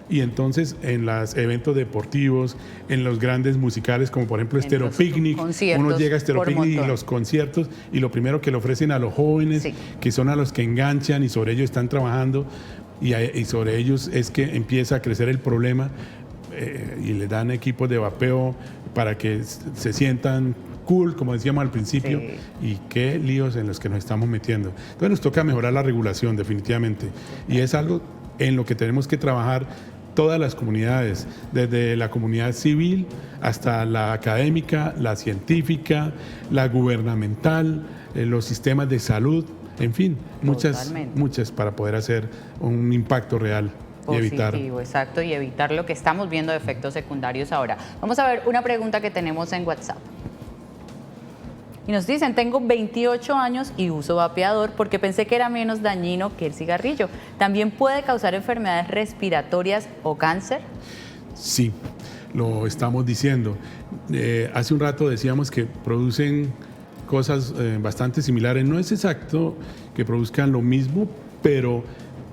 Y entonces en los eventos deportivos, en los grandes musicales, como por ejemplo Estéreo Picnic, uno llega a Estéreo Picnic y los conciertos, y lo primero que le ofrecen a los jóvenes, sí, que son a los que enganchan y sobre ellos están trabajando, y sobre ellos es que empieza a crecer el problema, y le dan equipos de vapeo para que se sientan cool, como decíamos al principio, sí, y qué líos en los que nos estamos metiendo. Entonces nos toca mejorar la regulación definitivamente, y es algo en lo que tenemos que trabajar todas las comunidades, desde la comunidad civil hasta la académica, la científica, la gubernamental, los sistemas de salud, en fin, muchas para poder hacer un impacto real. Y evitar. Exacto, y evitar lo que estamos viendo de efectos secundarios ahora. Vamos a ver una pregunta que tenemos en WhatsApp. Y nos dicen, tengo 28 años y uso vapeador porque pensé que era menos dañino que el cigarrillo. ¿También puede causar enfermedades respiratorias o cáncer? Sí, lo estamos diciendo. Hace un rato decíamos que producen cosas bastante similares. No es exacto que produzcan lo mismo, pero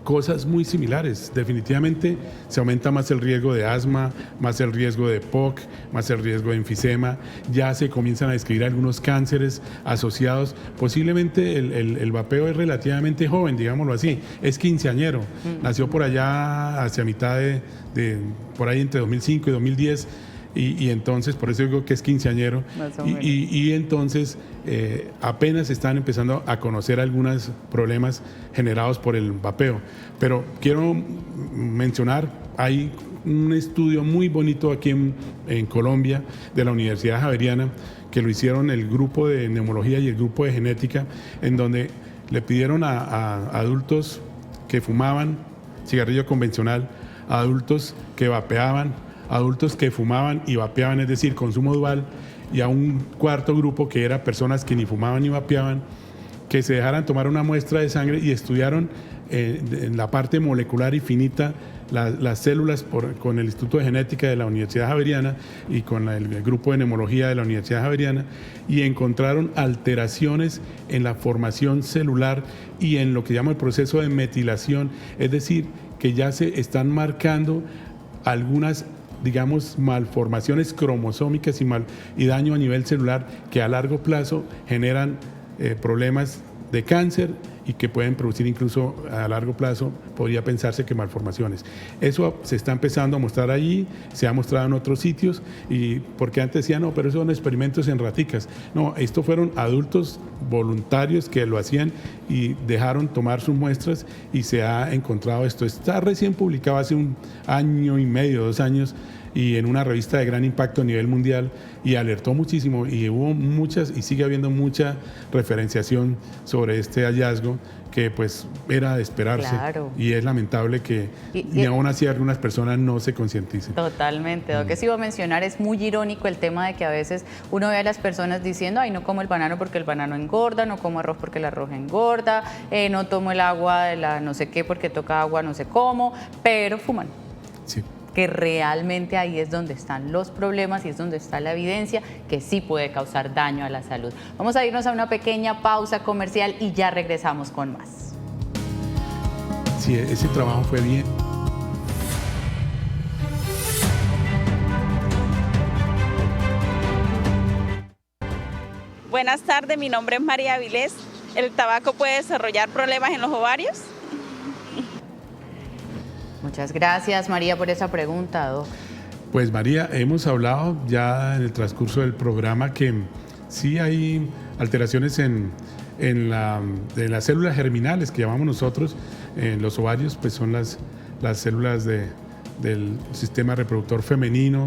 cosas muy similares. Definitivamente se aumenta más el riesgo de asma, más el riesgo de POC, más el riesgo de enfisema. Ya se comienzan a describir algunos cánceres asociados. Posiblemente el vapeo es relativamente joven, digámoslo así. Es quinceañero. Nació por allá hacia mitad por ahí entre 2005 y 2010. Y entonces, por eso digo que es quinceañero, y entonces apenas están empezando a conocer algunos problemas generados por el vapeo. Pero quiero mencionar, hay un estudio muy bonito aquí en Colombia, de la Universidad Javeriana, que lo hicieron el grupo de neumología y el grupo de genética, en donde le pidieron a adultos que fumaban cigarrillo convencional adultos que vapeaban, adultos que fumaban y vapeaban, es decir, consumo dual, y a un cuarto grupo que era personas que ni fumaban ni vapeaban, que se dejaran tomar una muestra de sangre y estudiaron en la parte molecular y finita las células con el Instituto de Genética de la Universidad Javeriana y con el grupo de Neumología de la Universidad Javeriana, y encontraron alteraciones en la formación celular y en lo que llama el proceso de metilación, es decir, que ya se están marcando algunas, digamos, malformaciones cromosómicas y daño a nivel celular que a largo plazo generan problemas de cáncer y que pueden producir incluso a largo plazo, podría pensarse que malformaciones. Eso se está empezando a mostrar allí, se ha mostrado en otros sitios, y porque antes decían, no, pero eso son experimentos en raticas. No, estos fueron adultos voluntarios que lo hacían y dejaron tomar sus muestras y se ha encontrado esto. Está recién publicado hace 1 año y medio, 2 años, y en una revista de gran impacto a nivel mundial, y alertó muchísimo, y hubo muchas y sigue habiendo mucha referenciación sobre este hallazgo que pues era de esperarse. Claro. Y es lamentable que ni aún así algunas personas no se concienticen. Totalmente. Lo que sí iba a mencionar, es muy irónico el tema de que a veces uno ve a las personas diciendo, ay, no como el banano porque el banano engorda, no como arroz porque el arroz engorda, no tomo el agua de la no sé qué porque toca agua no sé cómo, pero fuman. Sí. Que realmente ahí es donde están los problemas y es donde está la evidencia que sí puede causar daño a la salud. Vamos a irnos a una pequeña pausa comercial y ya regresamos con más. Sí, ese trabajo fue bien. Buenas tardes, mi nombre es María Avilés. ¿El tabaco puede desarrollar problemas en los ovarios? Muchas gracias, María, por esa pregunta, Doc. Pues María, hemos hablado ya en el transcurso del programa que sí hay alteraciones en las células germinales que llamamos nosotros, en los ovarios, pues son las células del sistema reproductor femenino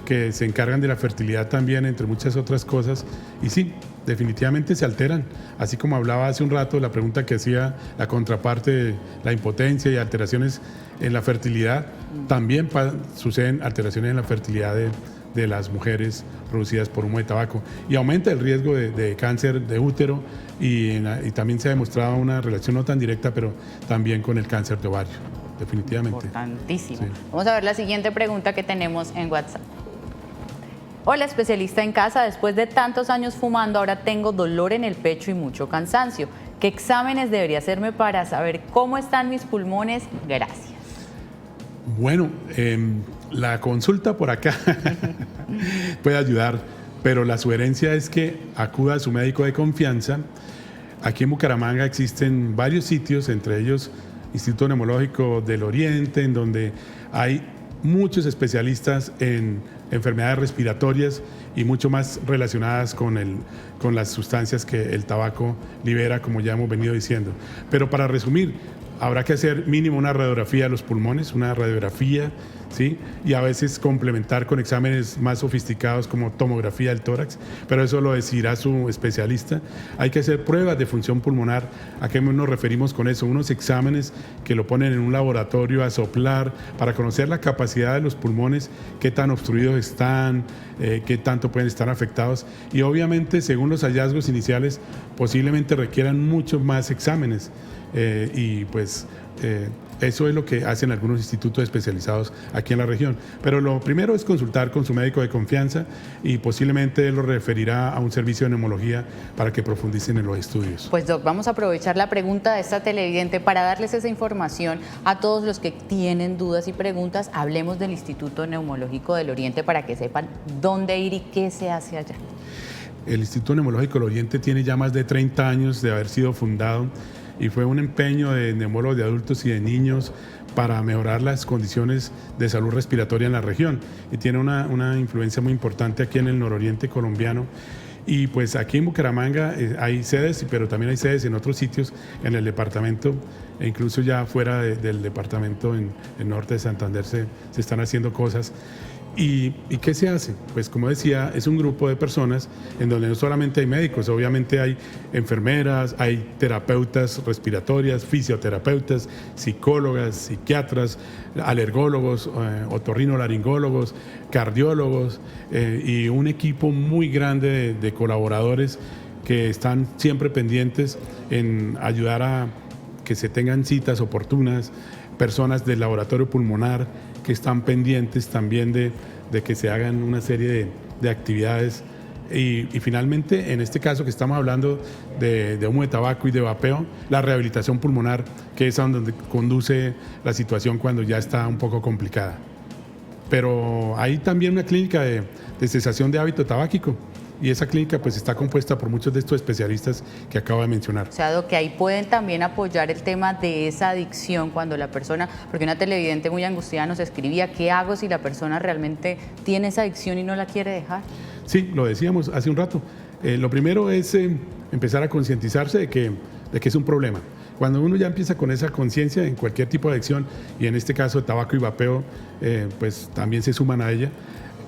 que se encargan de la fertilidad también, entre muchas otras cosas, y sí, definitivamente se alteran, así como hablaba hace un rato, la pregunta que hacía la contraparte de la impotencia y alteraciones en la fertilidad, también suceden alteraciones en la fertilidad de las mujeres producidas por humo de tabaco, y aumenta el riesgo de cáncer de útero, y también se ha demostrado una relación no tan directa, pero también con el cáncer de ovario, definitivamente. Importantísimo. Sí. Vamos a ver la siguiente pregunta que tenemos en WhatsApp. Hola, especialista en casa, después de tantos años fumando, ahora tengo dolor en el pecho y mucho cansancio. ¿Qué exámenes debería hacerme para saber cómo están mis pulmones? Gracias. Bueno, la consulta por acá puede ayudar, pero la sugerencia es que acuda a su médico de confianza. Aquí en Bucaramanga existen varios sitios, entre ellos Instituto Neumológico del Oriente, en donde hay muchos especialistas en enfermedades respiratorias y mucho más relacionadas con las sustancias que el tabaco libera, como ya hemos venido diciendo. Pero para resumir, habrá que hacer mínimo una radiografía de los pulmones, una radiografía, ¿sí? Y a veces complementar con exámenes más sofisticados como tomografía del tórax, pero eso lo decidirá su especialista. Hay que hacer pruebas de función pulmonar. ¿A qué nos referimos con eso? Unos exámenes que lo ponen en un laboratorio a soplar para conocer la capacidad de los pulmones, qué tan obstruidos están, qué tanto pueden estar afectados, y obviamente según los hallazgos iniciales posiblemente requieran muchos más exámenes. Y pues eso es lo que hacen algunos institutos especializados aquí en la región. Pero lo primero es consultar con su médico de confianza y posiblemente él lo referirá a un servicio de neumología para que profundicen en los estudios. Pues Doc, vamos a aprovechar la pregunta de esta televidente para darles esa información a todos los que tienen dudas y preguntas. Hablemos del Instituto Neumológico del Oriente para que sepan dónde ir y qué se hace allá. El Instituto Neumológico del Oriente tiene ya más de 30 años de haber sido fundado, y fue un empeño de neumólogos de adultos y de niños para mejorar las condiciones de salud respiratoria en la región, y tiene una influencia muy importante aquí en el nororiente colombiano. Y pues aquí en Bucaramanga hay sedes, pero también hay sedes en otros sitios en el departamento, e incluso ya fuera del departamento, en el norte de Santander se están haciendo cosas. ¿Y qué se hace? Pues como decía, es un grupo de personas en donde no solamente hay médicos, obviamente hay enfermeras, hay terapeutas respiratorias, fisioterapeutas, psicólogas, psiquiatras, alergólogos, otorrinolaringólogos, cardiólogos y un equipo muy grande de colaboradores que están siempre pendientes en ayudar a que se tengan citas oportunas, personas del laboratorio pulmonar que están pendientes también de que se hagan una serie de actividades y finalmente, en este caso que estamos hablando de humo de tabaco y de vapeo, la rehabilitación pulmonar, que es a donde conduce la situación cuando ya está un poco complicada. Pero hay también una clínica de cesación de hábito tabáquico, y esa clínica pues está compuesta por muchos de estos especialistas que acabo de mencionar. O sea, que ahí pueden también apoyar el tema de esa adicción cuando la persona, porque una televidente muy angustiada nos escribía, ¿qué hago si la persona realmente tiene esa adicción y no la quiere dejar? Sí, lo decíamos hace un rato. Lo primero es empezar a concientizarse de que es un problema. Cuando uno ya empieza con esa conciencia en cualquier tipo de adicción, y en este caso tabaco y vapeo, pues también se suman a ella,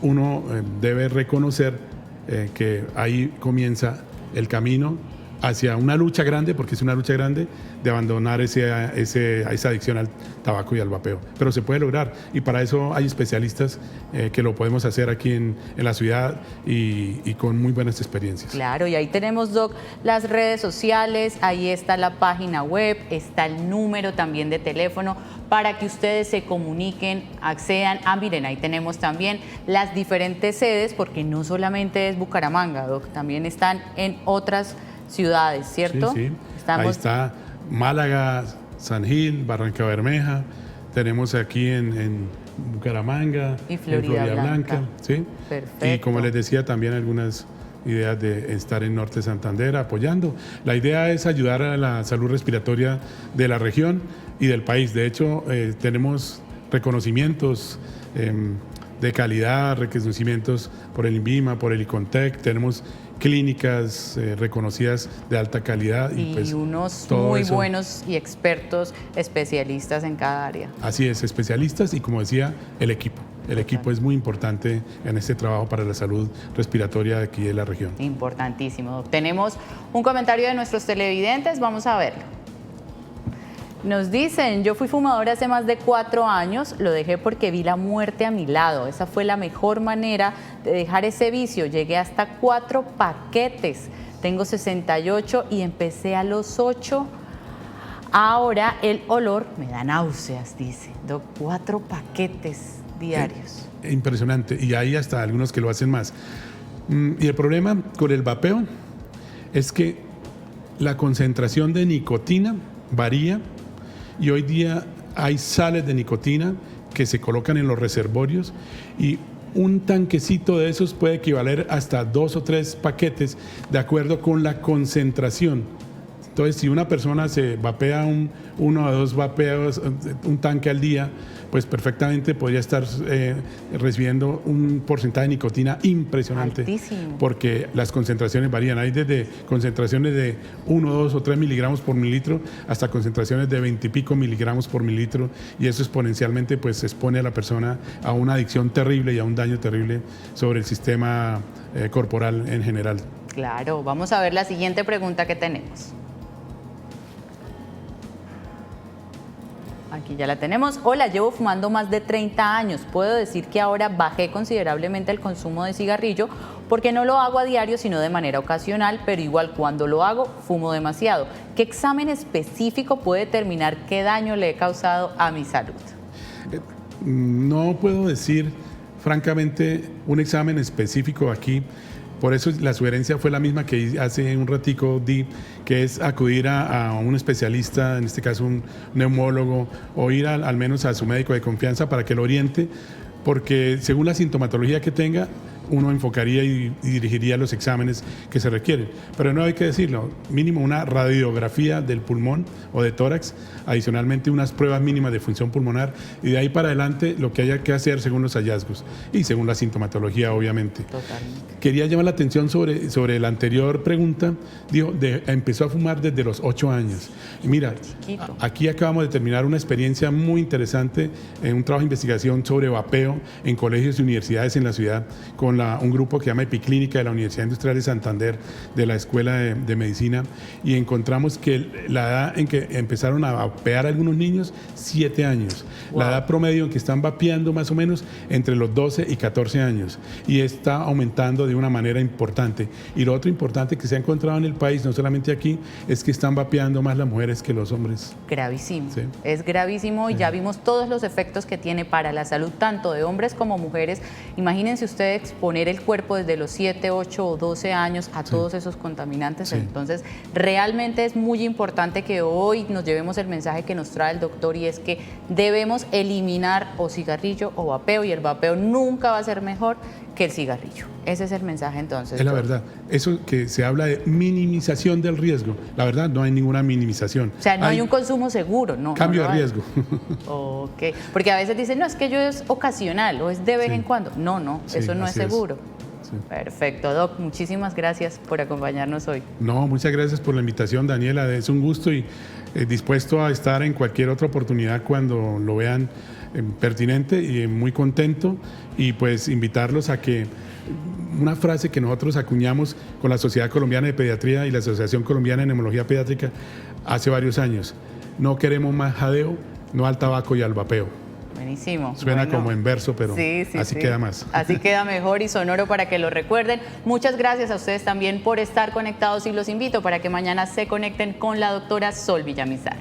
uno debe reconocer que ahí comienza el camino hacia una lucha grande, porque es una lucha grande, de abandonar esa adicción al tabaco y al vapeo. Pero se puede lograr y para eso hay especialistas que lo podemos hacer aquí en la ciudad y con muy buenas experiencias. Claro, y ahí tenemos, Doc, las redes sociales, ahí está la página web, está el número también de teléfono para que ustedes se comuniquen, accedan. Miren, ahí tenemos también las diferentes sedes, porque no solamente es Bucaramanga, Doc, también están en otras ciudades, ¿cierto? Sí, sí. Ahí está Málaga, San Gil, Barranca Bermeja, tenemos aquí en Bucaramanga, y Florida Blanca. ¿sí? Perfecto. Y como les decía, también algunas ideas de estar en Norte Santander apoyando. La idea es ayudar a la salud respiratoria de la región y del país. De hecho, tenemos reconocimientos de calidad, reconocimientos por el INVIMA, por el ICONTEC, tenemos clínicas reconocidas de alta calidad. Y pues unos muy buenos y expertos especialistas en cada área. Así es, especialistas y como decía, el equipo. El equipo es muy importante en este trabajo para la salud respiratoria de aquí de la región. Importantísimo. Tenemos un comentario de nuestros televidentes, vamos a verlo. Nos dicen, yo fui fumador hace más de 4 años, lo dejé porque vi la muerte a mi lado. Esa fue la mejor manera de dejar ese vicio. Llegué hasta 4 paquetes. Tengo 68 y empecé a los 8. Ahora el olor me da náuseas, dice. 4 paquetes diarios. Impresionante. Y hay hasta algunos que lo hacen más. Y el problema con el vapeo es que la concentración de nicotina varía. Y hoy día hay sales de nicotina que se colocan en los reservorios y un tanquecito de esos puede equivaler hasta 2 o 3 paquetes de acuerdo con la concentración. Entonces, si una persona se vapea 1 o 2 vapeos, un tanque al día, pues perfectamente podría estar recibiendo un porcentaje de nicotina impresionante. Altísimo. Porque las concentraciones varían. Hay desde concentraciones de 1, 2 o 3 miligramos por mililitro hasta concentraciones de 20 y pico miligramos por mililitro, y eso exponencialmente pues expone a la persona a una adicción terrible y a un daño terrible sobre el sistema corporal en general. Claro, vamos a ver la siguiente pregunta que tenemos. Aquí ya la tenemos. Hola, llevo fumando más de 30 años. Puedo decir que ahora bajé considerablemente el consumo de cigarrillo porque no lo hago a diario, sino de manera ocasional, pero igual cuando lo hago, fumo demasiado. ¿Qué examen específico puede determinar qué daño le he causado a mi salud? No puedo decir, francamente, un examen específico aquí. Por eso la sugerencia fue la misma que hace un ratico di, que es acudir a un especialista, en este caso un neumólogo, o ir al menos a su médico de confianza para que lo oriente, porque según la sintomatología que tenga, uno enfocaría y dirigiría los exámenes que se requieren. Pero no hay que decirlo, mínimo una radiografía del pulmón o de tórax, adicionalmente unas pruebas mínimas de función pulmonar y de ahí para adelante lo que haya que hacer según los hallazgos y según la sintomatología, obviamente. Totalmente. Quería llamar la atención sobre la anterior pregunta. Dijo, empezó a fumar desde los 8 años. Y mira, Chiquito. aquí acabamos de terminar una experiencia muy interesante en un trabajo de investigación sobre vapeo en colegios y universidades en la ciudad con un grupo que se llama Epiclínica de la Universidad Industrial de Santander, de la Escuela de Medicina, y encontramos que la edad en que empezaron a vapear algunos niños, 7 años. Wow. La edad promedio en que están vapeando más o menos entre los 12 y 14 años. Y está aumentando de una manera importante. Y lo otro importante que se ha encontrado en el país, no solamente aquí, es que están vapeando más las mujeres que los hombres. Gravísimo, Sí. es gravísimo y ya vimos todos los efectos que tiene para la salud tanto de hombres como mujeres. Imagínense ustedes exponer el cuerpo desde los 7, 8 o 12 años a todos esos contaminantes. Sí. Entonces, realmente es muy importante que hoy nos llevemos el mensaje que nos trae el doctor y es que debemos eliminar o cigarrillo o vapeo y el vapeo nunca va a ser mejor que el cigarrillo. Ese es el mensaje entonces. Es la doctor. verdad. Eso que se habla de minimización del riesgo. La verdad, no hay ninguna minimización. O sea, no hay un consumo seguro, no. Cambio no lo de hay. riesgo. Ok, porque a veces dicen, no, es que yo es ocasional o es de vez Sí. en cuando. No, no, Sí, eso no es así es. seguro. Sí. Perfecto, Doc, muchísimas gracias por acompañarnos hoy. No, muchas gracias por la invitación, Daniela. Es un gusto y dispuesto a estar en cualquier otra oportunidad cuando lo vean pertinente y muy contento. Y pues invitarlos a que una frase que nosotros acuñamos con la Sociedad Colombiana de Pediatría y la Asociación Colombiana de Neumología Pediátrica hace varios años. No queremos más jadeo, no al tabaco y al vapeo. Buenísimo. Suena Bueno, como en verso, pero sí, así sí. queda más. Así queda mejor y sonoro para que lo recuerden. Muchas gracias a ustedes también por estar conectados y los invito para que mañana se conecten con la doctora Sol Villamizar.